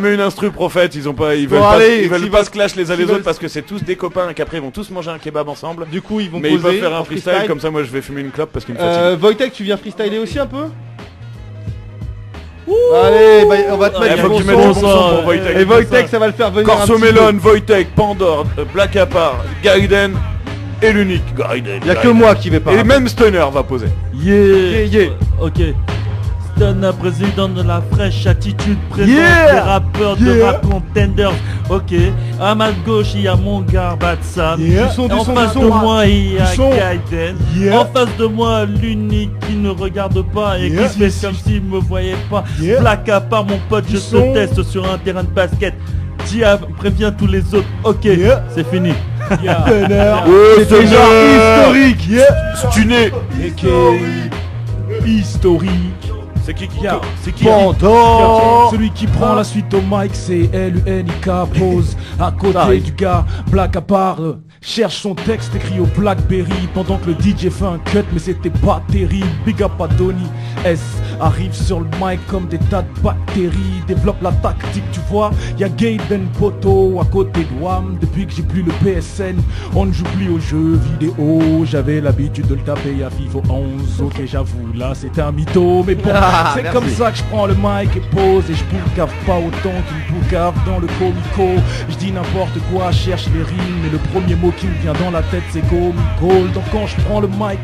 Mais une instru prophète, ils veulent pas se clash les uns les autres parce que c'est tous des copains et qu'après ils vont tous manger un kebab ensemble. Du coup ils vont mais ils peuvent faire un freestyle comme ça. Moi je vais fumer une clope parce qu'il me fatigue. Wojtek, tu viens freestyler aussi un peu? Allez, bah, on va te mettre faut que tu mettes du bon son pour Wojtek. Et Wojtek, ça va le faire venir. Corso-Melon, Wojtek, Pandore, Black Apart, Gaiden et l'unique Gaiden. Y'a que moi qui vais pas. Et même Stunner va poser. Yeah. Ok. Stunner, président de la fraîche attitude, présente des rappeurs de rap contenders. Ok. À ma gauche, il y a mon gars Batsam. En face de moi, il y a Gaiden. En face de moi, l'unique qui ne regarde pas et qui fait comme s'il me voyait pas. Black à part, mon pote, je te teste sur un terrain de basket. Diab prévient tous les autres. Ok, c'est fini. C'est genre historique. Stunné. Historique. C'est qui Pandore. Celui qui prend la suite au mic, c'est LUNIK. Pose à côté du gars. Black à part cherche son texte écrit au Blackberry pendant que le DJ fait un cut, mais c'était pas terrible. Big up à Donny S arrive sur le mic comme des tas de bactéries. Développe la tactique, tu vois. Y'a Gaiden Poto à côté de WAM. Depuis que j'ai plus le PSN, on ne joue plus aux jeux vidéo. J'avais l'habitude de le taper à FIFA 11. Ok, j'avoue, là c'était un mytho, mais bon. C'est comme ça que je prends le mic et pose. Et je boucave pas autant qu'il boucave dans le comico. Je dis n'importe quoi, cherche les rimes. Et le premier mot qui me vient dans la tête c'est comico. Donc quand je prends le mic,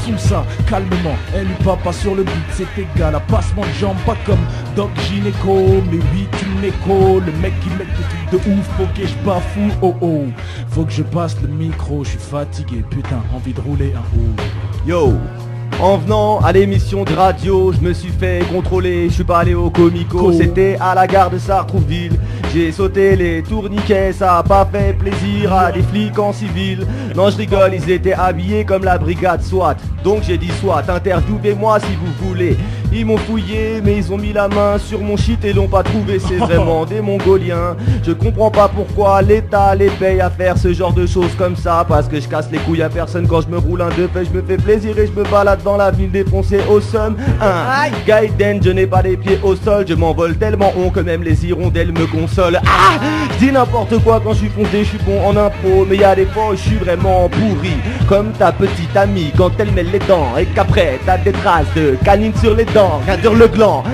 fous ça, calmement. Elle lui papa sur le beat, c'est égal à passement de jambes. Pas comme Doc Gynéco, mais oui tu m'écho. Le mec qui met des trucs de ouf, faut que je bafoue. Oh oh, faut que je passe le micro. Je suis fatigué, putain, envie de rouler un haut. Yo. En venant à l'émission de radio, je me suis fait contrôler, je suis pas allé au Comico, c'était à la gare de Sartrouville. J'ai sauté les tourniquets, ça a pas fait plaisir à des flics en civil. Non je rigole, ils étaient habillés comme la brigade SWAT. Donc j'ai dit SWAT, interviewez-moi si vous voulez. Ils m'ont fouillé mais ils ont mis la main sur mon shit et l'ont pas trouvé, c'est vraiment des Mongoliens. Je comprends pas pourquoi l'État les paye à faire ce genre de choses comme ça. Parce que je casse les couilles à personne quand je me roule un deux fait, je me fais plaisir et je me balade dans la ville défoncée au somme. Gaiden, je n'ai pas les pieds au sol, je m'envole tellement haut que même les hirondelles me consolent. Je dis n'importe quoi quand je suis foncé, je suis bon en impro, mais y a des fois où je suis vraiment pourri. Comme ta petite amie quand elle met les dents et qu'après t'as des traces de canine sur les dents, rien dire le gland.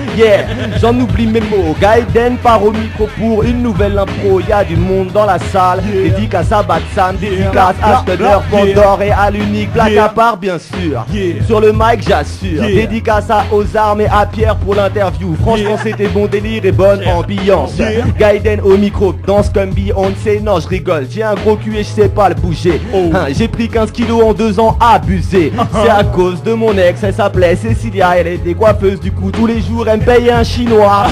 J'en oublie mes mots. Gaiden part au micro pour une nouvelle impro. Y a du monde dans la salle. Dédicace à Batsam, dédicace à Stunner, Pandore et à l'unique Black à part bien sûr. Sur le mic j'assure. Dédicace à Ozarm et à Pierre pour l'interview. Franchement c'était bon délire et bonne ambiance. Gaiden au micro, danse comme Beyoncé. Non je rigole, j'ai un gros cul et je sais pas le bouger. J'ai pris 15 kilos en 2 ans, abusé. C'est à cause de mon ex, elle s'appelait Cécilia. Elle était coiffeuse, du coup tous les jours elle me payait un chinois.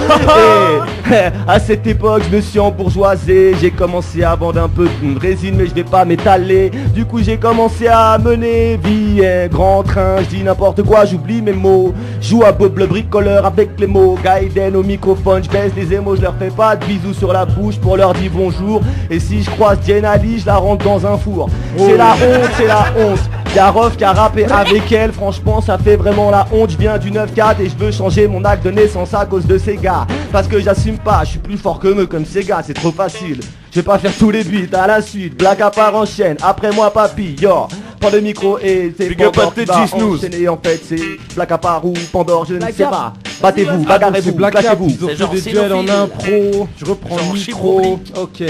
Et à cette époque je me suis embourgeoisé. J'ai commencé à vendre un peu de résine mais je vais pas m'étaler. Du coup j'ai commencé à mener vie, grand train. Je dis n'importe quoi, j'oublie mes mots. Joue à Bob le bricoleur avec les mots. Gaiden au microphone, je baisse les émos. Je leur fais pas de bisous sur la bouche pour leur dire bonjour. Et si je croise Jen Ali, je la rentre dans un four. C'est la honte, c'est la honte. Y'a Rof qui a rappé avec elle, franchement ça fait vraiment la honte. Je viens du 9-4 et je veux changer mon acte de naissance à cause de ces gars. Parce que j'assume pas, je suis plus fort que eux comme ces gars, c'est trop facile. Je vais pas faire tous les beats à la suite. Black à part enchaîne, après moi papy, yo. Prends le micro et c'est Pandore qui va enchaîner. En fait c'est Black à part ou Pandore, je ne sais pas. Battez-vous, bagarrez-vous, clashez-vous. Ils ont fait des duels en impro. Je reprends le micro. Ok.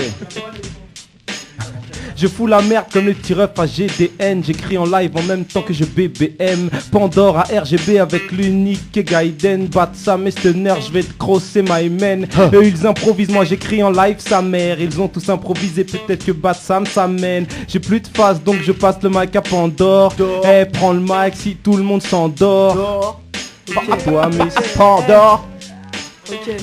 Je fous la merde comme les petits refs à GDN. J'écris en live en même temps que je BBM. Pandore à RGB avec l'unique Gaiden. Batsam et Stunner, je vais te crosser my man. Eux ils improvisent, moi j'écris en live sa mère. Ils ont tous improvisé, peut-être que Batsam s'amène. J'ai plus de face donc je passe le mic à Pandore. Prends le mic si tout le monde s'endort. Pas à toi Miss Pandore. Ok.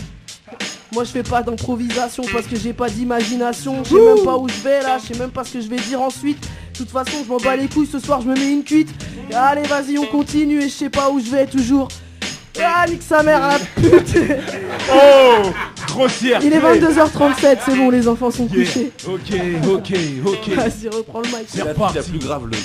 Moi je fais pas d'improvisation parce que j'ai pas d'imagination. Je sais même pas où je vais là, je sais même pas ce que je vais dire ensuite. De toute façon je m'en bats les couilles, ce soir je me mets une cuite. Allez vas-y on continue et je sais pas où je vais toujours. Ah nique sa mère la pute. Oh grossière. Il est 22h37, c'est bon les enfants sont couchés. Ok. Vas-y reprends le mic. C'est reparti. La plus grave le...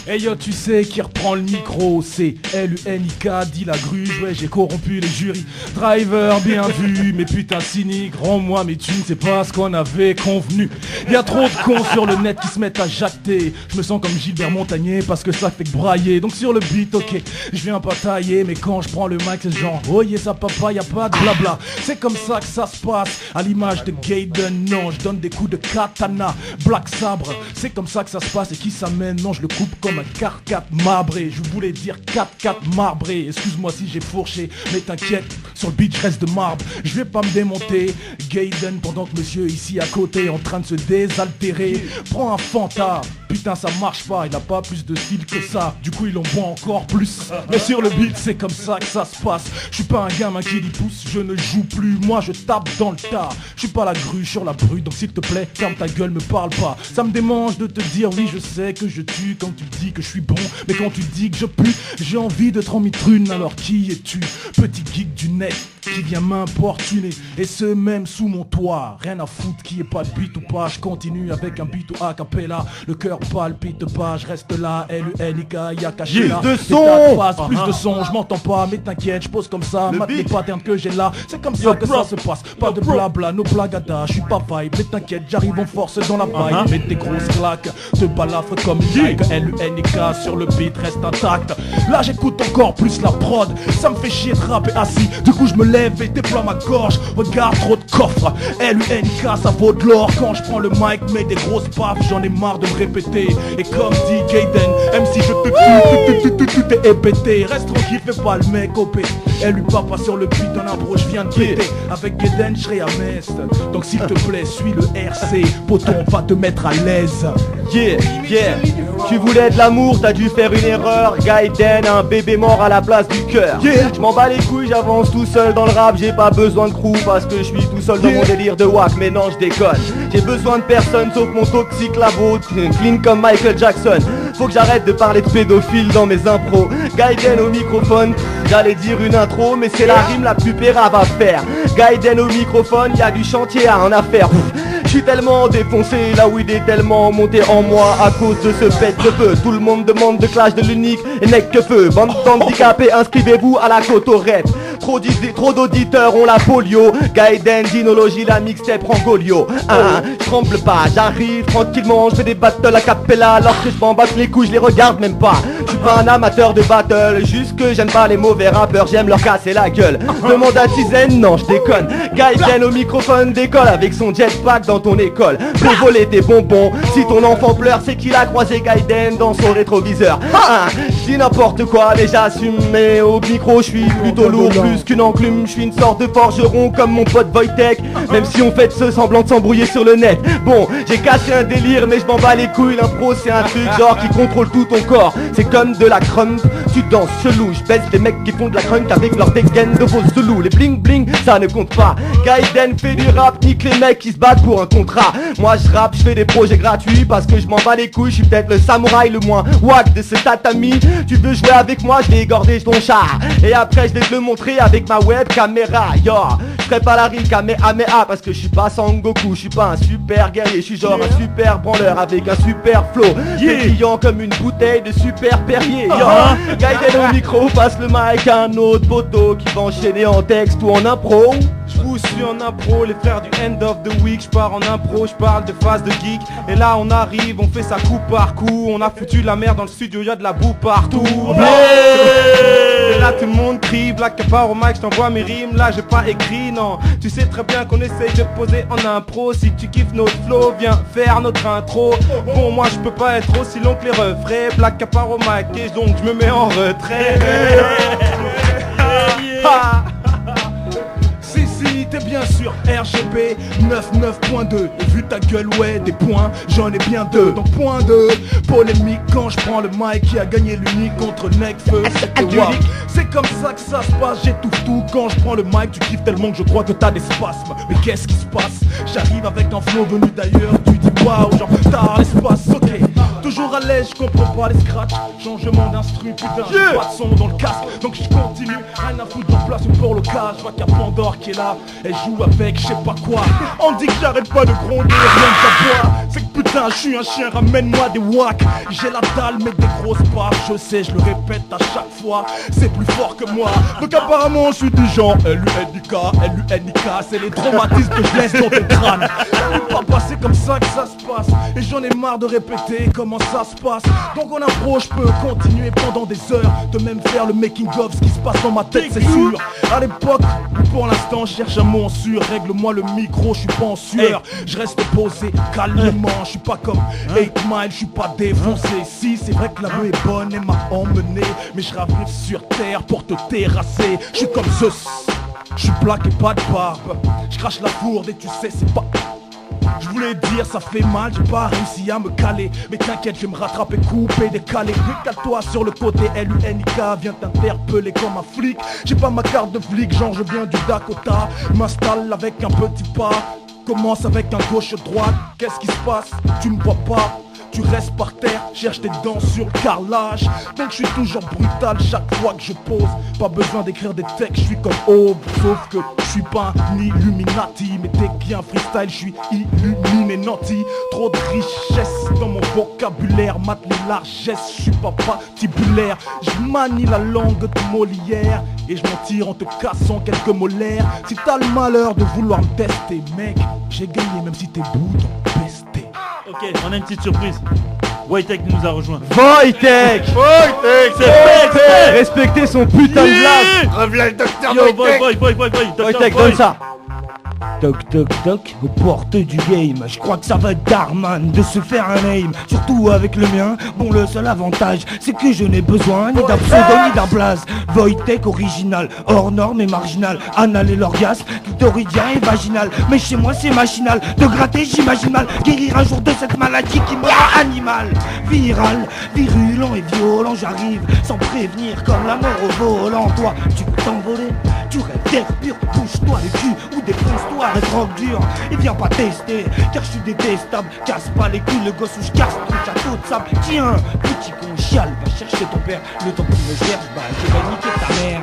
Hey yo, tu sais qui reprend le micro, c'est LUNIK, dit la gruge, ouais j'ai corrompu les jurys. Driver bien vu, mais putain cynique, rends-moi mes thunes, c'est pas ce qu'on avait convenu. Y'a trop de cons sur le net qui se mettent à jacter. Je me sens comme Gilbert Montagnier parce que ça fait que brailler. Donc sur le beat, ok, je viens pas tailler, mais quand je prends le mic c'est genre oh yeah ça papa, y'a pas de blabla. C'est comme ça que ça se passe, à l'image de Gaiden, non je donne des coups de katana, Black Sabre. C'est comme ça que ça se passe et qui s'amène, non je le coupe comme un 4-4 marbré. Je voulais dire 4-4 marbré, excuse-moi si j'ai fourché, mais t'inquiète, sur le beat je reste de marbre. Je vais pas me démonter, Gaiden, pendant que monsieur ici à côté en train de se désaltérer. Prends un Fanta, putain ça marche pas, il a pas plus de style que ça, du coup il en boit encore plus. Mais sur le beat c'est comme ça que ça se passe. Je suis pas un gamin qui dit pousse, je ne joue plus, moi je tape dans le tas. Je suis pas la grue sur la brute, donc s'il te plaît ferme ta gueule, me parle pas. Ça me démange de te dire oui je sais que je tue quand tu dis que je suis bon, mais quand tu dis que je pue, j'ai envie de te rendre mitrune. Alors qui es-tu, petit geek du net qui vient m'importuner, et ce même sous mon toit. Rien à foutre qui est pas de beat ou pas, je continue avec un beat ou a cappella. Le cœur palpite pas, je reste là, LUNIK, y'a caché là. Plus de son, plus de son, je m'entends pas, mais t'inquiète, je pose comme ça, mate les patterns que j'ai là. C'est comme ça que ça se passe, pas de blabla, no blagada, je suis pas vibe, mais t'inquiète, j'arrive en force dans la vibe. Mets tes grosses claques, te balafre comme Nike, LUNIK sur le beat reste intact. Là j'écoute encore plus la prod, ça me fait chier de rapper assis, du coup je me lève et déploie ma gorge. Regarde trop de coffres, LUNIK ça vaut de l'or. Quand je prends le mic mets des grosses baffes, j'en ai marre de me répéter. Et comme dit Gaiden, même si je te tue, t'es épété. Reste tranquille, fais pas le mec OP. LU papa sur le beat en impro, je viens de péter. Avec Gaiden je serai à Metz, donc s'il te plaît suis le RC. Poton on va te mettre à l'aise. Yeah, yeah. Tu voulais de l'amour, t'as dû faire une erreur. Gaiden, un bébé mort à la place du cœur. Yeah. Je m'en bats les couilles, j'avance tout seul dans le rap. J'ai pas besoin de crew parce que je suis tout seul dans mon délire de wack. Mais non, je déconne. J'ai besoin de personne sauf mon toxique labo, clean comme Michael Jackson. Faut que j'arrête de parler de pédophile dans mes impros. Gaiden au microphone, j'allais dire une intro, mais c'est la rime la plus pérave à faire. Gaiden au microphone, y'a du chantier à en affaire. Je suis tellement défoncé, là où il est tellement monté en moi à cause de ce pet de feu. Tout le monde demande de clash de l'unique et n'est que feu. Bande d'handicapés, inscrivez-vous à la cotorette. Trop d'auditeurs ont la polio. Gaiden, Dinologie, la mixtape Rangolio. Je tremble pas, j'arrive tranquillement. Je fais des battles à cappella alors que je m'en batte les couilles, je les regarde même pas. Je suis pas un amateur de battle, juste que j'aime pas les mauvais rappeurs, j'aime leur casser la gueule. Demande à Tizen, non je déconne. Gaiden au microphone décolle avec son jetpack dans ton école. Pour voler tes bonbons, si ton enfant pleure c'est qu'il a croisé Gaiden dans son rétroviseur. Je dis n'importe quoi mais j'assume, mais au micro je suis plutôt lourd, plus qu'une enclume. Je suis une sorte de forgeron comme mon pote Wojtek, même si on fait ce semblant de s'embrouiller sur le net. Bon, j'ai cassé un délire mais je m'en bats les couilles. L'impro c'est un truc genre qui contrôle tout ton corps. C'est comme de la crump, tu danses chelou. Je baisse des mecs qui font de la crunk avec leur dégaine de faux chelou. Les bling bling ça ne compte pas. Gaiden fait du rap, nique les mecs qui se battent pour un contrat. Moi je rappe, je fais des projets gratuits parce que je m'en bats les couilles. Je suis peut-être le samouraï le moins wack de ce tatami. Tu veux jouer avec moi, je vais égorger ton chat. Et après je vais te le montrer avec ma web caméra. Yo, je ferai pas la rime Kamehameha parce que je suis pas Sangoku. Je suis pas un super guerrier, je suis genre un super branleur avec un super flow, pétillant comme une bouteille de super Perrier. Yo, Gaiden au micro, passe le mic à un autre poteau qui va enchaîner en texte ou en impro. Je vous suis en impro, les frères du end of the week. Je pars en impro, je parle de phase de geek. Et là on arrive, on fait ça coup par coup. On a foutu la merde dans le studio, y'a de la boue partout. Et là tout le monde crie, Black part au mic, je t'envoie mes rimes. Là j'ai pas écrit, non. Tu sais très bien qu'on essaye de poser en impro. Si tu kiffes notre flow, viens faire notre intro. Bon moi je peux pas être aussi long que les refrains. Black part au mic et donc je me mets en retrait. Si t'es bien sûr RGB 99.2. Et vu ta gueule ouais des points j'en ai bien deux. Donc point 2, polémique quand je prends le mic. Qui a gagné l'unique contre Necfeu. C'est comme ça que ça se passe. J'étouffe tout quand je prends le mic. Tu kiffes tellement que je crois que t'as des spasmes. Mais qu'est-ce qui se passe? J'arrive avec un flow venu d'ailleurs. Tu dis waouh genre t'as l'espace, ok. toujours à l'aise, je comprends pas les scratchs. Changement d'instru, putain, j'ai pas de son dans le casque. Donc je continue, rien à foutre en place pour le cas. Je vois qu'il y a Pandore qui est là, elle joue avec je sais pas quoi. On dit que j'arrête pas de gronder, rien que ça boit. C'est que putain, je suis un chien, ramène-moi des wacks. J'ai la dalle, mais des grosses baffes. Je sais, je le répète à chaque fois, c'est plus fort que moi. Donc apparemment, je suis du genre LUNIK, LUNIK. C'est les traumatismes que je laisse dans tes crânes. C'est pas passé comme ça que ça se passe. Et j'en ai marre de répéter comment ça se passe. Donc en impro, je peux continuer pendant des heures de même faire le making of, ce qui se passe dans ma tête, c'est sûr. À l'époque, pour l'instant, je cherche un mot en sûr. Règle-moi le micro, je suis pas en sueur. Je reste posé calmement, je suis pas comme 8 Mile, je suis pas défoncé. Si, c'est vrai que la rue est bonne et m'a emmené, mais je arrive sur terre pour te terrasser. Je suis comme Zeus, je suis black et pas de barbe. Je crache la fourde et tu sais c'est pas... Je voulais dire ça fait mal, j'ai pas réussi à me caler. Mais t'inquiète, je vais me rattraper, couper, décaler. Décale-toi sur le côté LUNIK, viens t'interpeller comme un flic. J'ai pas ma carte de flic, genre je viens du Dakota. M'installe avec un petit pas, commence avec un gauche-droite. Qu'est-ce qui se passe? Tu me vois pas? Tu restes par terre, cherche tes dents sur le carrelage. Donc je suis toujours brutal chaque fois que je pose. Pas besoin d'écrire des textes, je suis comme Aube. Sauf que je suis pas un Illuminati. Mais dès qu'il y a un freestyle, je suis illuminé nanti. Trop de richesse dans mon vocabulaire. Mate les largesses, je suis pas patibulaire. Je manie la langue de Molière et je m'en tire en te cassant quelques molaires. Si t'as le malheur de vouloir me tester, mec, j'ai gagné même si t'es bouton pesté. Ok, on a une petite surprise. Wojtek nous a rejoint. Wojtek, c'est fait. respectez son putain de blague. Reviens le docteur Yo, Wojtek. Wojtek, donne ça. Toc toc toc aux portes du game. Je crois que ça va être Darman de se faire un name. Surtout avec le mien. Bon, le seul avantage c'est que je n'ai besoin ni d'un pseudo ni d'un blaze. Wojtek original, hors norme et marginal. Anal et l'orgasme, clitoridien et vaginal. Mais chez moi c'est machinal. De gratter j'imagine mal. Guérir un jour de cette maladie qui me rend animal. Viral, virulent et violent. J'arrive sans prévenir comme la mort au volant. Toi tu peux t'envoler, tu rêves d'air pur. Bouge-toi le cul ou défonce-toi. Arrête rock dur et viens pas tester, car je suis détestable. Casse pas les couilles le gosse où je casse ton château de sable. Tiens, petit con chiale, va chercher ton père. Le temps qu'il me cherche, bah je vais niquer ta mère.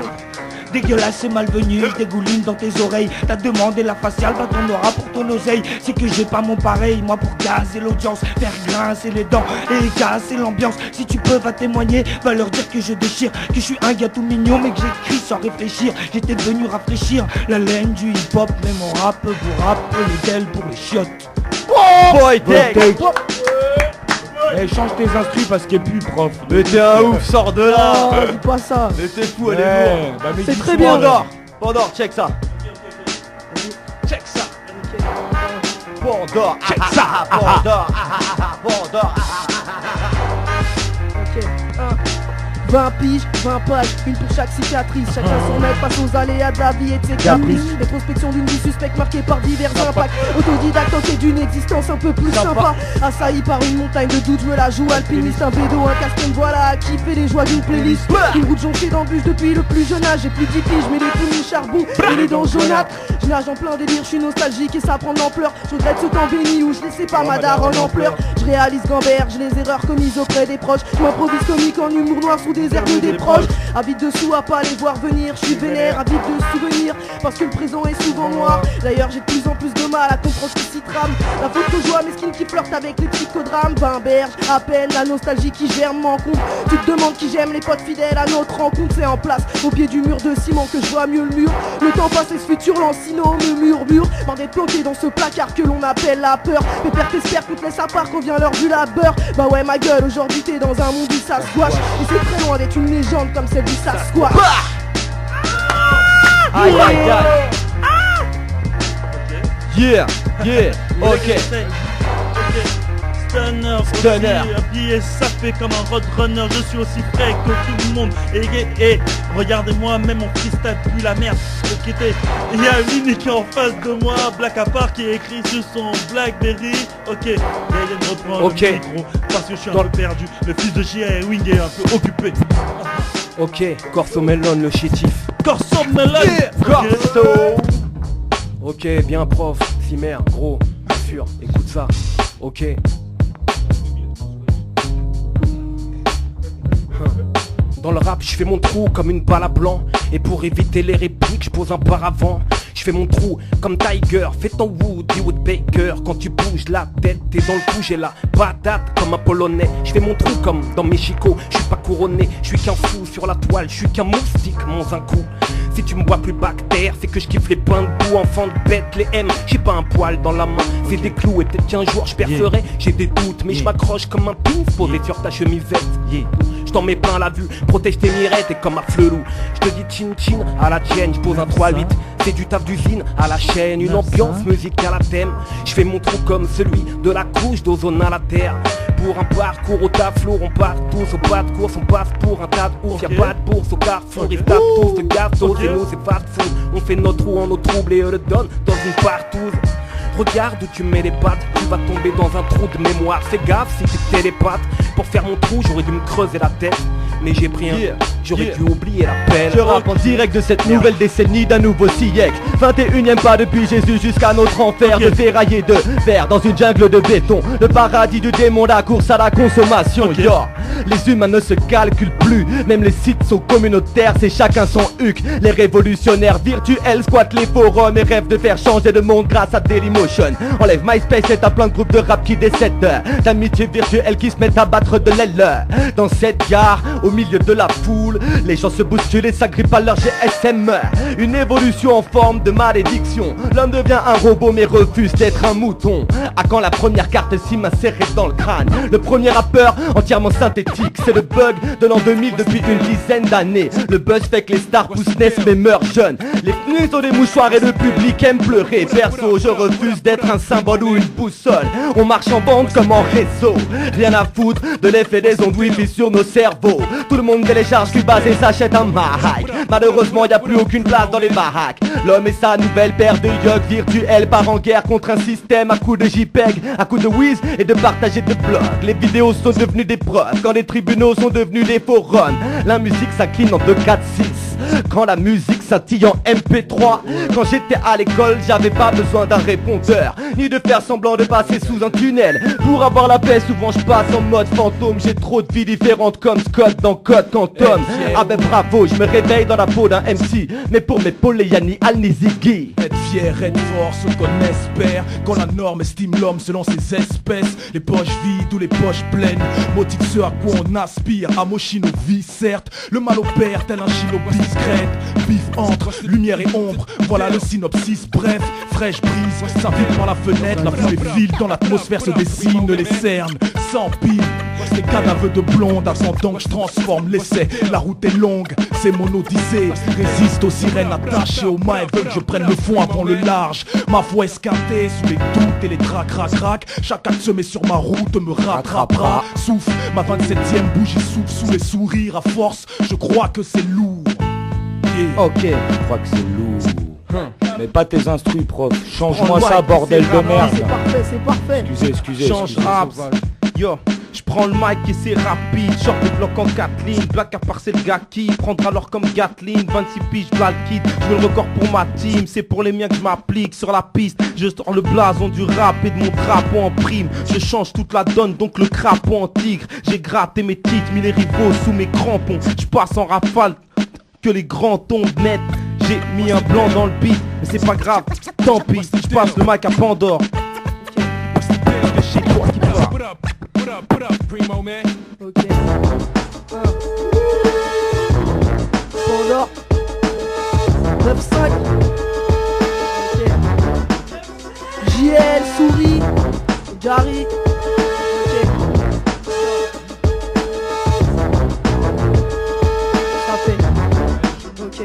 Dégueulasse et malvenu, je dégouline dans tes oreilles. T'as demandé la faciale, bah t'en auras pour ton oseille. C'est que j'ai pas mon pareil, moi pour gazer l'audience, faire grincer les dents et casser l'ambiance. Si tu peux va témoigner, va leur dire que je déchire, que je suis un gars tout mignon mais que j'écris sans réfléchir. J'étais venu rafraîchir la laine du hip hop, mais mon rap vous rappe les d'ailes pour les chiottes. Wojtek. Eh, change tes inscrits parce qu'il est plus prof. Mais t'es un ouf, sors de là. Oh, dis pas ça. Mais t'es fou, elle est lourde. Bah, mais C'est dis très soir, bien. Pandore, check ça. Check ça. Pandore, check ça. Pandore. Ok, 20 piges, 20 pages, une pour chaque cicatrice. Chacun son aide face aux aléas de la vie et de ses caprices. Rétrospection d'une vie suspecte marquée par divers impacts. Autodidacte tenté d'une existence un peu plus sympa. Assailli par une montagne de doutes, je me la joue alpiniste. Un bédo, un casque, voilà à kiffer les joies d'une playlist. Une route jonchée d'embûches depuis le plus jeune âge. J'ai plus de 10 piges, mais les poumons charbon et les dents jaunâtres. Je nage en plein délire, je suis nostalgique et ça prend de l'ampleur. Je regrette ce temps béni où je laissais pas ma daronne en pleurs. Je réalise gamberge les erreurs commises auprès des proches. Je m'improvise comique en humour noir sous des airs des proches. Avide dessous à pas les voir venir. Je suis vénère, avide de souvenirs parce que le présent est souvent noir. D'ailleurs j'ai de plus en plus de mal à comprendre ce qui s'y trame. La faute que je vois mesquine qui flirte avec les psychodrames. Berge, à peine la nostalgie qui germe m'en compte. Tu te demandes qui j'aime, les potes fidèles à notre rencontre. C'est en place, au pied du mur de ciment que je vois mieux le mur. Le temps passe et ce futur lancinant me murmure. Marre d'être planqué dans ce placard que l'on appelle la peur. Pépère t'espère qu'on te laisse à part quand vient l'heure du labeur. Bah ouais ma gueule, aujourd'hui t'es dans un monde où ça se gouache. Et c'est très loin d'être une légende comme celle du Sasquatch. Aïe aïe aïe. Yeah, ok. Stunner, habillé, sapé comme un roadrunner. Je suis aussi frais que tout le monde. Et regardez-moi, même mon freestyle pue la merde. Il y a l'unique en face de moi, Black à part, qui est écrit sur son Blackberry. Ok, Gaiden reprend le micro parce que je suis un peu perdu. Le fils de J.A. Wing est un peu occupé. Ok, Corso Melon le chétif. Corso Melon. Corso. Ok, bien prof, Cimer, gros, sûr, écoute ça. Ok. Dans le rap, je fais mon trou comme une balle à blanc. Et pour éviter les répliques, je pose un paravent. Je fais mon trou comme Tiger, fais ton Woody Woodbaker. Quand tu bouges la tête, t'es dans le coup, j'ai la patate comme un polonais. Je fais mon trou comme dans Mexico, je suis pas couronné. Je suis qu'un fou sur la toile, je suis qu'un moustique, mon un coup. Si tu me vois plus bactère, c'est que je kiffe les pains de boue, enfant de bête, les M. J'ai pas un poil dans la main, c'est des clous. Et peut-être qu'un jour je percerai, j'ai des doutes. Mais je m'accroche comme un pin posé sur ta chemisette. Je t'en mets plein la vue, protège tes mirettes. Et comme un flelou, je te dis chin chin à la tienne. Je pose un 3-8, c'est du taf d'usine à la chaîne. Une ambiance musicale à thème. Je fais mon trou comme celui de la couche d'ozone à la terre. Pour un parcours au taf lourd, on part tous au pas de course. On passe pour un tas de ours, y'a pas de bourse au carrefour. Ils tapent tous de gâteaux, et nous c'est fast food. On fait notre trou en eau trouble et eux le donnent dans une partouze. Regarde où tu mets les pattes, tu vas tomber dans un trou de mémoire. Fais gaffe si tu télépathes. Pour faire mon trou, j'aurais dû me creuser la tête. Mais j'ai pris un, j'aurais dû oublier la peine. Je rappe en direct de cette nouvelle décennie d'un nouveau siècle. 21ème pas depuis Jésus jusqu'à notre enfer. De ferraille et de verre dans une jungle de béton. Le paradis du démon, la course à la consommation. Yo, les humains ne se calculent plus. Même les sites sont communautaires, c'est chacun son huc. Les révolutionnaires virtuels squattent les forums et rêvent de faire changer le monde grâce à Dailymotion. Enlève MySpace et t'as plein de groupes de rap qui décèdent d'amitié virtuelle qui se mettent à battre de l'aile. Dans cette gare, au milieu de la foule, les gens se bousculent et s'agrippent à leur GSM. Une évolution en forme de malédiction. L'homme devient un robot mais refuse d'être un mouton. À quand la première carte SIM insérée dans le crâne? Le premier rappeur entièrement synthétique, c'est le bug de l'an 2000 depuis une dizaine d'années. Le buzz fait que les stars poussent naissent mais meurent jeunes. Les pneus ont des mouchoirs et le public aime pleurer. Perso, je refuse d'être un symbole ou une boussole. On marche en bande comme en réseau. Rien à foutre de l'effet des ondes wifi sur nos cerveaux. Tout le monde télécharge Cubase et s'achète un Mac. Malheureusement y a plus aucune place dans les baraques. L'homme et sa nouvelle paire de yeux virtuels part en guerre contre un système à coups de JPEG, à coups de whiz et de partager de blogs. Les vidéos sont devenues des preuves quand les tribunaux sont devenus des forums. La musique s'incline en 2, 4, 6. Quand la musique scintille en MP3. Quand j'étais à l'école, j'avais pas besoin d'un répondeur, ni de faire semblant de passer sous un tunnel. Pour avoir la paix, souvent je passe en mode fantôme. J'ai trop de vies différentes comme Scott dans Code Quantum. Ah ben bravo, je me réveille dans la peau d'un MC. Mais pour mes Poléani Al-Nizigi. Être fier, être fort, ce qu'on espère. Quand la norme estime l'homme selon ses espèces. Les poches vides ou les poches pleines motive ce à quoi on aspire. Amochi nos vies certes. Le mal opère tel un shinobi discrète. Bif entre lumière et ombre. Voilà le synopsis bref. Fraîche brise, s'invite par la fenêtre. La fumée file dans l'atmosphère, se dessine les cernes s'empilent. Les cadavres de blonde attendant que je transforme l'essai. La route est longue, c'est mon odyssée. Résiste aux sirènes attachées aux mains. Elles veulent que je prenne le fond avant le large. Ma voix esquintée sous les doutes et les trac rac rac. Chaque acte se met sur ma route me rattrapera. Souffle, ma 27ème bougie souffle sous les sourires. À force, je crois que c'est lourd. Ok, je crois que c'est lourd. Mais pas tes instrus, prof. Change-moi ça, bordel de merde. C'est parfait, c'est parfait. Excusez. Change rap. Yo, je prends le mic et c'est rapide. Short le bloc en 4 lignes. Black à part c'est le gars qui prendra alors comme Gatling. 26 piges, black kid. Je veux le record pour ma team. C'est pour les miens que je m'applique sur la piste. Je sors le blason du rap et de mon drapeau en prime. Je change toute la donne, donc le crapaud en tigre. J'ai gratté mes titres, mis les rivaux sous mes crampons. Je passe en rafale que les grands tombent net. J'ai mis un blanc dans le beat, mais c'est pas grave, tant pis, je passe le mic à Pandore. C'est chez toi qui part. Ok. Pandore 9-5. Ok. JL, Souris, Gary. Ok. Ça fait. Ok.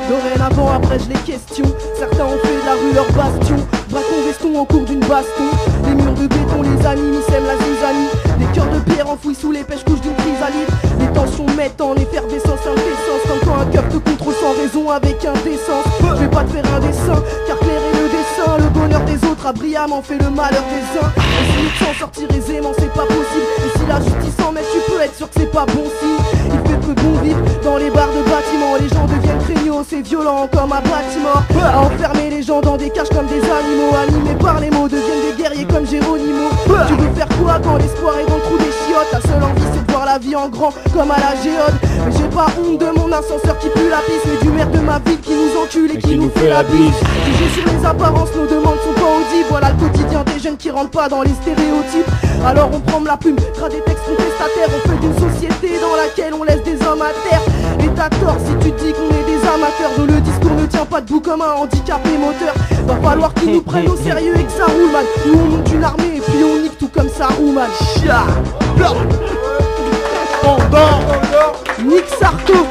Dorénavant, après je les questions. Certains ont fait de la rue leur bastion. Braquons, vestons en cours d'une baston. Les murs de béton, les amis, sèment la zizanie. Les cœurs de pierre enfouis sous les pêches couches d'une chrysalide. Les tensions mettent en effervescence, indécence. Comme quand un cœur te contrôle sans raison avec indécence. Je vais pas te faire un dessin, car clairer le dessin un. Le bonheur des autres a brillamment fait le malheur des uns. Essayer de s'en sortir aisément, c'est pas possible. Et si la justice s'en met, tu peux être sûr que c'est pas bon signe. Il fait peu bon vivre dans les bars de bâtiments. Les gens deviennent craignos, c'est violent comme un bâtiment. À enfermer les gens dans des cages comme des animaux. Animés par les mots, deviennent des guerriers comme Géronimo. Tu veux faire quoi quand l'espoir est dans le trou des chiottes? Ta seule envie c'est de voir la vie en grand comme à la géode. Mais j'ai pas honte de mon ascenseur qui pue la pisse, mais du maire de ma ville qui nous encule et qui nous fait la bise. Jugé sur les apparences, nos demandes sont pas audibles. Voilà le quotidien des jeunes qui rentrent pas dans les stéréotypes. Alors on prend la plume, crade des textes contestataires. On fait d'une société dans laquelle on laisse des hommes à terre. Et t'as tort si tu dis qu'on est des amateurs, dont le discours ne tient pas debout comme un handicapé moteur. Va falloir qu'ils nous prennent au sérieux et que ça roule, man. Nous on monte une armée et puis on nique tout comme ça roule, man. Chia Nick Sarko.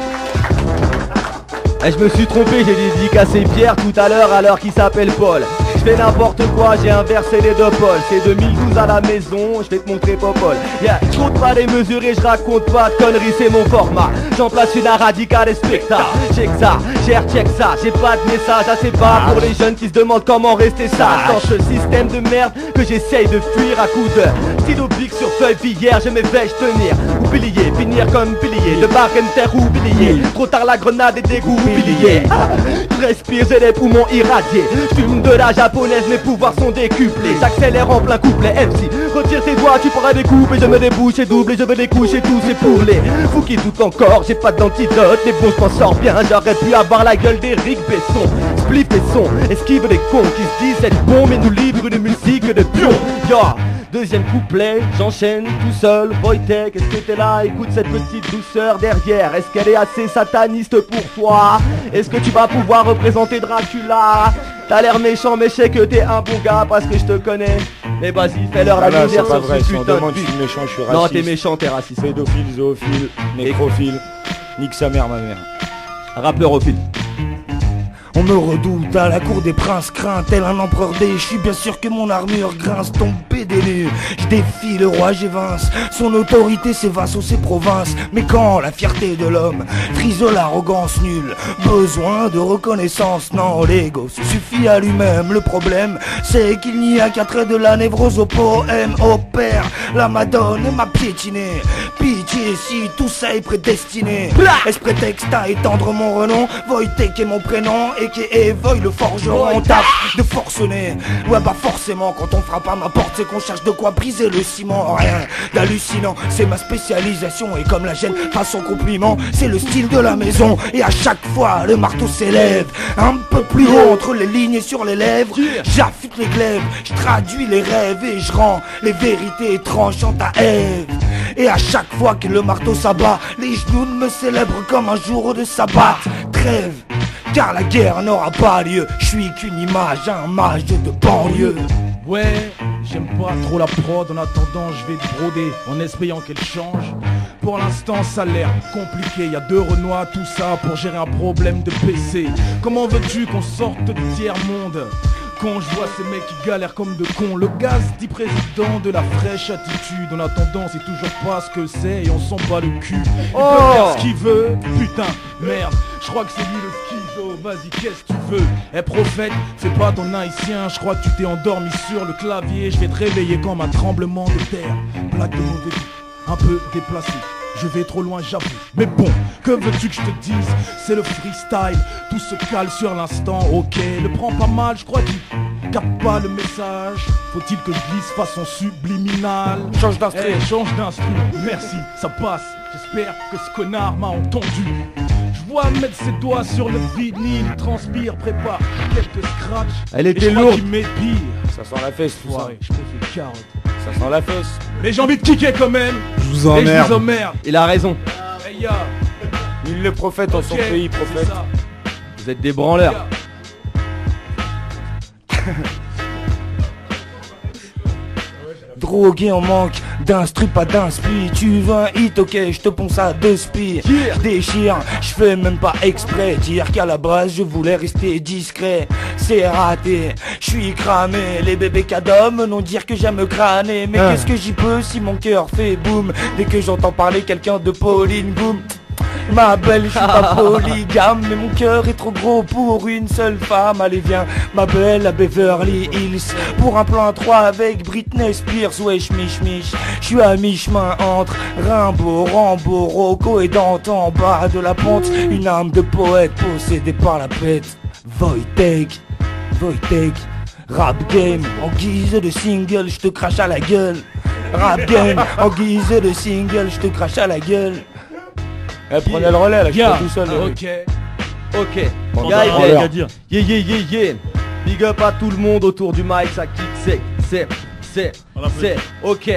Je me suis trompé, j'ai dédicacé Pierre tout à l'heure alors qu'il s'appelle Paul. Je fais n'importe quoi, j'ai inversé les deux pôles. C'est 2012 à la maison, je vais te montrer Popol. Je compte pas les mesurer, je raconte pas de conneries, c'est mon format. J'en place une à radical et spectacle. Check ça, check ça, j'ai pas de message assez bas pour les jeunes qui se demandent comment rester sage. Dans ce système de merde que j'essaye de fuir à coups de stylo bic sur feuille hier, je m'éveille, tenir. Oublier, finir comme pilier, de terre oublié. Trop tard la grenade et dégoût oublié. Je respire, j'ai les poumons irradiés. Je fume de la japonaise, mes pouvoirs sont décuplés. J'accélère en plein couplet, MC. Retire tes doigts, tu pourras découper. Je me débouche et double et je veux des couches et tout, c'est pour les fous qui doutent encore. J'ai pas d'antidote, mais bon, je m'en sors bien. J'aurais pu avoir la gueule d'Éric Besson. Spliff et son, esquive les cons qui se disent être bons, mais nous livrent une musique de pion. Yo. Deuxième couplet, j'enchaîne tout seul. Wojtek, est-ce que t'es là? Écoute cette petite douceur derrière. Est-ce qu'elle est assez sataniste pour toi? Est-ce que tu vas pouvoir représenter Dracula? T'as l'air méchant, mais je sais que t'es un bon gars parce que je te connais. Mais vas-y, fais-leur la lumière sur ce putain de je suis méchant, je suis raciste. Non, t'es méchant, t'es raciste. Pédophile, zoophile, nécrophile. Nique sa mère, ma mère. Rappeurophile. On me redoute à la cour des princes, craint tel un empereur déchu. Bien sûr que mon armure grince, tombé des nues. Je défie le roi, j'évince son autorité, ses vassaux, ses provinces. Mais quand la fierté de l'homme frise l'arrogance nulle, besoin de reconnaissance, non, l'ego se suffit à lui-même. Le problème, c'est qu'il n'y a qu'un trait de la névrose au poème. Au père, la madone m'a piétiné. Pitié si tout ça est prédestiné. Est-ce prétexte à étendre mon renom? Wojtek est mon prénom et Voy le forgeron, tape de forcené. Ouais bah forcément quand on frappe à ma porte c'est qu'on cherche de quoi briser le ciment. Rien d'hallucinant, c'est ma spécialisation. Et comme la gêne face au compliment, c'est le style de la maison. Et à chaque fois le marteau s'élève un peu plus haut entre les lignes et sur les lèvres. J'affûte les glaives, je traduis les rêves et je rends les vérités tranchantes à Ève. Et à chaque fois que le marteau s'abat, les genoux me célèbrent comme un jour de sabbat. Trêve, car la guerre n'aura pas lieu. Je suis qu'une image, un mage de banlieue. Ouais, j'aime pas trop la prod. En attendant, je vais te broder en espérant qu'elle change. Pour l'instant, ça a l'air compliqué. Y'a 2 Renois, tout ça pour gérer un problème de PC. Comment veux-tu qu'on sorte du tiers-monde quand je vois ces mecs qui galèrent comme de cons? Le gaz dit président de la fraîche attitude. En attendant, c'est toujours pas ce que c'est et on sent pas le cul. Il peut faire ce qu'il veut, putain, merde. Je crois que c'est lui le schizo, vas-y qu'est-ce que tu veux? Eh prophète, fais pas ton haïtien. Je crois que tu t'es endormi sur le clavier. Je vais te réveiller comme un tremblement de terre. Blague de mauvais goût, un peu déplacé. Je vais trop loin, j'avoue. Mais bon, que veux-tu que je te dise? C'est le freestyle, tout se cale sur l'instant. Ok, le prends pas mal, je crois qu'il capte pas le message. Faut-il que je glisse façon subliminale? Change d'instru. Change d'instru, merci, ça passe. J'espère que ce connard m'a entendu. Je vois mettre ses doigts sur le vinyle, il transpire, prépare quelques scratchs. Elle était lourde. Ça sent la fesse, tout ça. Je me fais carotte. Ça sent la fesse. Mais j'ai envie de kicker quand même. Je vous emmerde. Il a raison. Hey, ya. Nul le prophète en son pays, prophète. Vous êtes des branleurs. Drogué en manque d'instru, pas d'inspi. Tu veux un hit, ok, je te ponce à 2 spies. Je déchire, je fais même pas exprès. Dire qu'à la base je voulais rester discret. C'est raté, je suis cramé. Les bébés cadom non dire que j'aime crâner. Mais qu'est-ce que j'y peux si mon cœur fait boum dès que j'entends parler quelqu'un de Pauline Boom? Ma belle, je suis pas polygame, mais mon cœur est trop gros pour une seule femme. Allez viens, ma belle, à Beverly Hills, pour un plan 3 avec Britney Spears. Wesh mich mich, je suis à mi-chemin entre Rimbaud, Rambo, Rocco et Dante. En bas de la pente, une âme de poète possédée par la bête. Wojtek, rap game, en guise de single, je te crache à la gueule. Rap game, en guise de single, je te crache à la gueule. Prenez le relais là, je suis pas tout seul. Ok. Yeah. Big up à tout le monde autour du mic, ça kick, c'est ok.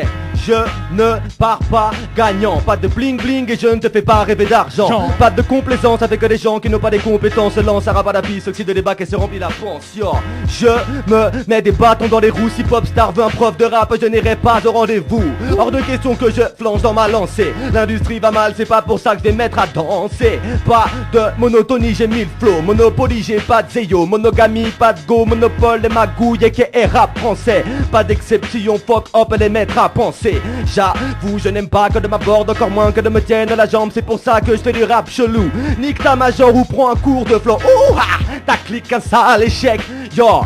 Je ne pars pas gagnant, pas de bling bling et je ne te fais pas rêver d'argent. Pas de complaisance avec des gens qui n'ont pas des compétences. Se lance à rabat la piste, oxyde des bacs et se remplit la pension. Je me mets des bâtons dans les roues. Si pop star veut un prof de rap, je n'irai pas au rendez-vous. Hors de question que je flanche dans ma lancée. L'industrie va mal, c'est pas pour ça que je vais mettre à danser. Pas de monotonie, j'ai 1000 flots. Monopoly, j'ai pas de zéyo. Monogamie, pas de go. Monopole, les magouilles et qui est rap français. Pas d'exception, fuck up et les mettre à penser. J'avoue, je n'aime pas que de m'aborder, encore moins que de me tienne la jambe. C'est pour ça que je fais du rap chelou. Nique ta major ou prends un cours de flow. Ouh ha, ta clique un sale échec. Yo,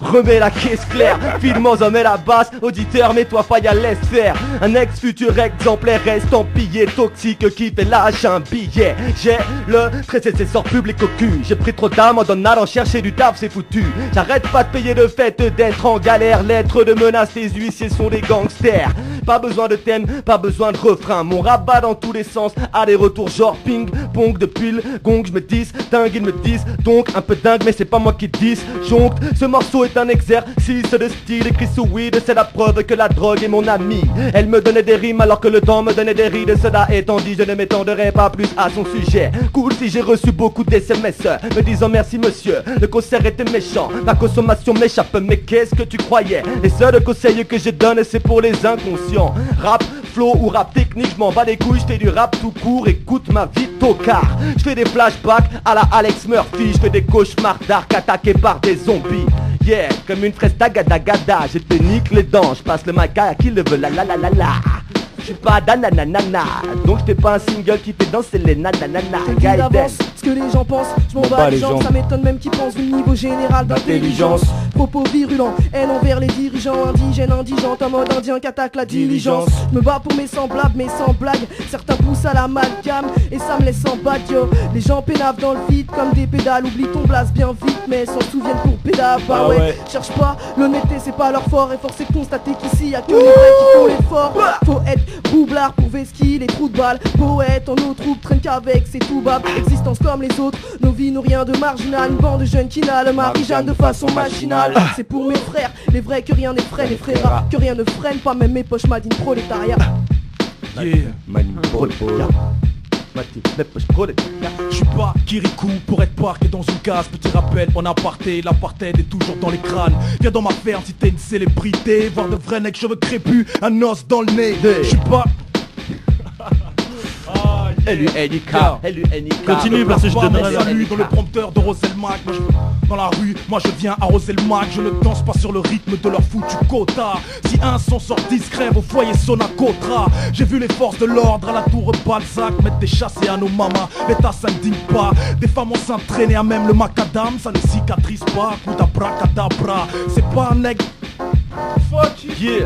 remets la caisse claire, filmons en met la basse. Auditeur, mets-toi faille à laisse faire. Un ex-futur exemplaire estampillé toxique qui fait lâcher un billet. J'ai le prédécesseur public au cul. J'ai pris trop d'âme en allant chercher du taf, c'est foutu. J'arrête pas de payer le fait d'être en galère. Lettres de menaces, les huissiers sont des gangsters. Pas besoin de thème, pas besoin de refrain. Mon rabat dans tous les sens, aller-retour genre ping pong. Depuis le gong, je me dis dingue, ils me disent donc un peu dingue, mais c'est pas moi qui dis. Joncte, ce morceau est un exercice de style écrit sous weed. C'est la preuve que la drogue est mon ami. Elle me donnait des rimes alors que le temps me donnait des rides. Cela étant dit, je ne m'étendrai pas plus à son sujet. Cool si j'ai reçu beaucoup d'SMS me disant merci monsieur, le concert était méchant, ma consommation m'échappe. Mais qu'est-ce que tu croyais? Les seuls conseils que je donne c'est pour les inconscients. Rap, flow ou rap technique, je m'en bats les couilles. Je fais du rap tout court, écoute ma vie tocard. Je fais des flashbacks à la Alex Murphy. Je fais des cauchemars dark attaqués par des zombies. Yeah, comme une fraise tagadagada, je te nique les dents, je passe le mic à qui le veut, la. Je suis pas dananana, donc je fais pas un single qui fait danser les nananana. J'ai d'avance ce que les gens pensent, je m'en bats les gens. Ça m'étonne même qu'ils pensent du niveau général d'intelligence. Propos virulents, haine envers les dirigeants. Indigènes, indigentes, en mode indien qui attaque la diligence. Je me bats pour mes semblables, mais sans blague. Certains poussent à l'amalgame et ça me laisse en bas yo. Les gens pénavent dans le vide comme des pédales. Oublie ton blase bien vite, mais s'en souviennent pour pédale. Bah ouais, cherche pas, l'honnêteté c'est pas leur fort. Et force est de constater qu'ici y'a que les vrais qui font l'effort. Faut être roublard pour Veski, les trous de balles. Poète en eau troupe, traîne qu'avec ses tout bas. Existence comme les autres, nos vies n'ont rien de marginal. Une bande de jeunes qui n'a le Marie-Jeanne de façon machinale. C'est pour mes frères, les vrais que rien n'effraie. Les frères que rien ne freine, pas même mes poches madine prolétariat. Yeah, madine prolétariat. Je suis pas Kirikou pour être parqué dans une case. Petit rappel en aparté, l'apartheid est toujours dans les crânes. Viens dans ma ferme si t'es une célébrité. Voir de vrais necks, cheveux crépus, un os dans le nez. Je suis pas... L-U-N-I-K. Continue parce que je donnerai la salut dans le prompteur de Roselmac. Dans la rue, moi je viens à Roselmac. Je ne danse pas sur le rythme de leur foutu quota. Si un son sort discret, vos foyers sonnent à Cotra. J'ai vu les forces de l'ordre à la tour Balzac mettre des chassés à nos mamas. L'État s'indigne pas. Des femmes enceintes traînées à même le macadam. Ça ne cicatrise pas, coup d'abracadabra. C'est pas un nègre. Fuck it,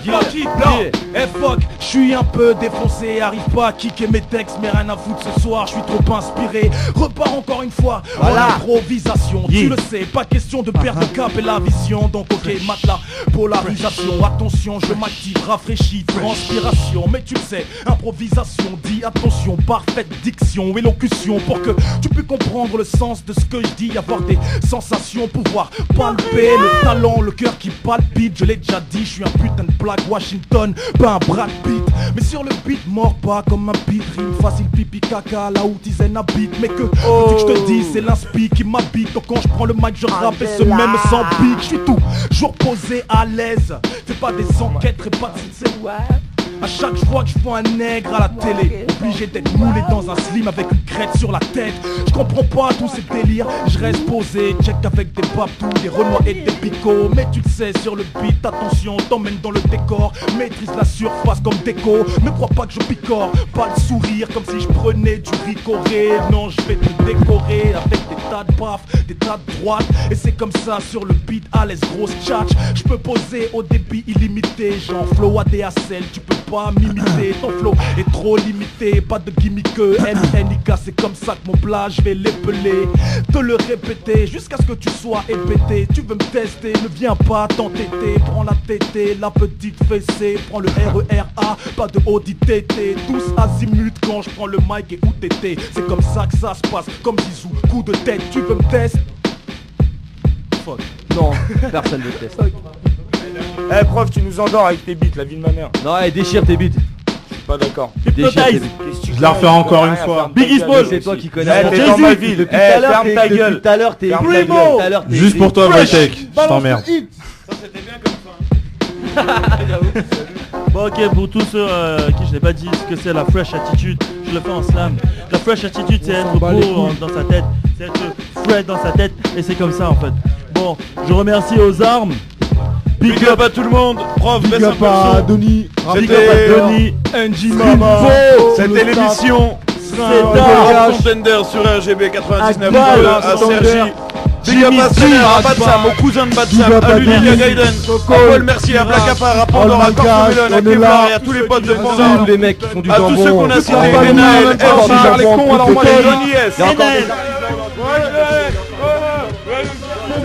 fuck it, eh fuck, je suis un peu défoncé, arrive pas à kicker mes textes, mais rien à foutre ce soir, je suis trop inspiré. Repars encore une fois, voilà. En improvisation, tu le sais, pas question de perdre le cap et la vision. Donc ok, matelas, polarisation, attention, je m'active, rafraîchis, transpiration. Mais tu le sais, improvisation, dis attention, parfaite diction, élocution, pour que tu puisses comprendre le sens de ce que je dis. Avoir des sensations, pouvoir palper le talent, le cœur qui palpite. Je l'ai déjà dit, je suis un putain de Black Washington, pas un Brad Pitt. Mais sur le beat, mort pas comme un beat. Rime facile, pipi, caca, là où dizaine habite. Mais que je te dis, c'est l'inspi qui m'habite. Donc quand je prends le mic, je rappe et ce même sans beat. Je suis toujours posé à l'aise. Fais pas des enquêtes, pas de À chaque fois que je vois un nègre à la télé, obligé d'être moulé dans un slim avec une crête sur la tête. Je comprends pas tous ces délires, je reste posé, check avec des papous, des renois et des picots. Mais tu le sais sur le beat, attention, t'emmène dans le décor. Maîtrise la surface comme déco, ne crois pas que je picore. Pas le sourire comme si je prenais du ricoré. Non, je vais te décorer avec des tas de baffes, des tas de droites. Et c'est comme ça sur le beat, à l'aise grosse tchatch. Je peux poser au débit illimité, genre flow ADSL, tu peux pas m'imiter. Ton flow est trop limité, pas de gimmick. NNIK, c'est comme ça que mon plat, je vais l'épeler. Te le répéter jusqu'à ce que tu sois épété. Tu veux me tester, ne viens pas t'entêter. Prends la tétée, la petite fessée. Prends le RERA, pas de Audi TT. Tous azimuts quand je prends le mic et où t'étais. C'est comme ça que ça se passe, comme Zizou, coup de tête. Tu veux me tester? Fuck. Non, personne ne teste. Eh prof, tu nous endors avec tes beats, la vie de ma mère. Non, déchire tes beats. Je suis pas d'accord. Déchire tes beats. Je la refais encore une fois. Biggie Small, c'est toi qui connais. T'es dans ma ville. Ferme ta gueule. Tout à l'heure, t'es juste pour toi, Wojtek. Je t'emmerde. Ça c'était bien comme fin. Bon ok, pour tous ceux qui je n'ai pas dit ce que c'est la fresh attitude, je le fais en slam. La fresh attitude c'est être beau dans sa tête, c'est être fresh dans sa tête et c'est comme ça en fait. Bon, je remercie aux armes. Big up à tout le monde. Prof, baisse un peu le son. Donny. Big up à Donny, NG Mama. C'était l'émission Rap Contender sur RGB 99 à Sergi. Big up à Stéphane, à Batsam, au cousin de Batsam, à Luli, à Gaiden, à Paul, merci, à Black Apart, à Pandora, à Corcomelon, à Kevlar et à tous les potes de Pandora. Tous les mecs qui font du à tous ceux qu'on a cités, Naël, Elchar, les cons, alors moi Johnny S.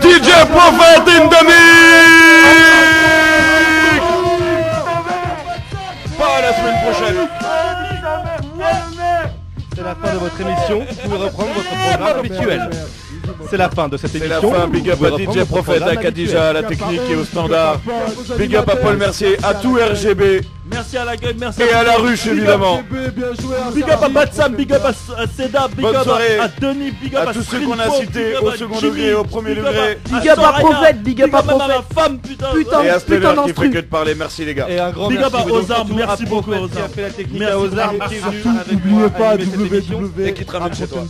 DJ Prophet in the mix. Pas la semaine prochaine. C'est la fin de votre émission, vous pouvez reprendre votre programme habituel. C'est la fin de cette émission. C'est la fin, big up à DJ Prophet, à Khadija, à la technique et au standard. Big up à Paul Mercier, à tout RGB. Merci à la gueule, merci et à la ruche évidemment. Big up à Batsam, big up à Seda, big up à Denis, big up à tous ceux qu'on a cités au second degré, au premier degré. Big up à Prophète, big up à Prophète. Femme, putain. Et à Steller qui fait que de parler, merci les gars. Et un grand big merci up aux armes, merci beaucoup aux qui a fait la technique merci aux armes qui est venu avec N'oubliez pas et qui te ramène chez toi.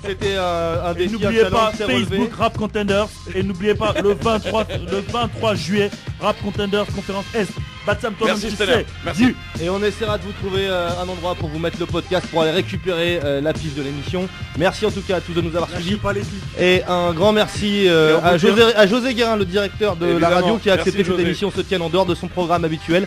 C'était un défi. N'oubliez pas Facebook Rap Contenders et n'oubliez pas le 23 juillet Rap Contenders conférence Est. Batsam, toi-même tu sais. Merci. Et on essaiera de vous trouver un endroit pour vous mettre le podcast pour aller récupérer la fiche de l'émission. Merci en tout cas à tous de nous avoir suivis. Et un grand merci à José Guérin, le directeur de la radio, qui a accepté que cette émission se tienne en dehors de son programme habituel.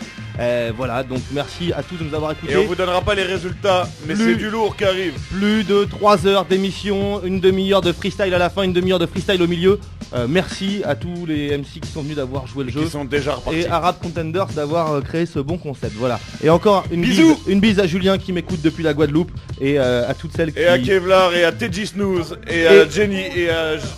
Voilà, donc merci à tous de nous avoir écoutés. Et on vous donnera pas les résultats, mais c'est du lourd qui arrive. Plus de 3 heures d'émission, une demi-heure de freestyle à la fin, une demi-heure de freestyle au milieu. Merci à tous les MC qui sont venus d'avoir joué le jeu. Qui sont déjà repartis. Et à Rap Contenders d'avoir créé ce bon concept. Voilà. Et encore une bise à Julien qui m'écoute depuis la Guadeloupe et à toutes celles qui... Et à Kevlar et à Teddy Snooze et à Jenny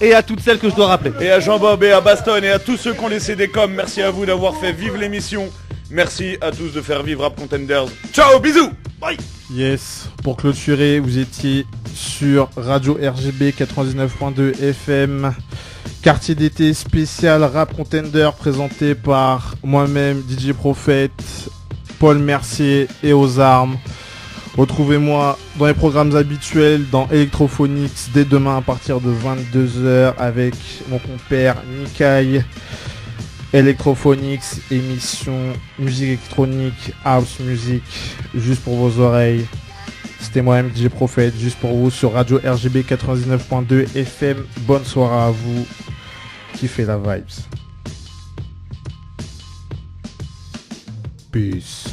et à toutes celles que je dois rappeler. Et à Jean-Bob et à Baston et à tous ceux qui ont laissé des coms. Merci à vous d'avoir fait vivre l'émission. Merci à tous de faire vivre Rap Contenders. Ciao, bisous. Bye. Yes, pour clôturer, vous étiez sur Radio RGB 99.2 FM. Quartier d'été spécial Rap Contender présenté par moi-même, DJ Prophet, Paul Mercier et aux armes. Retrouvez-moi dans les programmes habituels dans Electrophonics dès demain à partir de 22h avec mon compère Nikai. Electrophonics, émission musique électronique, house music, juste pour vos oreilles. C'était moi-même DJ Prophet, juste pour vous sur Radio RGB 99.2 FM. Bonne soirée à vous. Kiffez la vibes. Peace.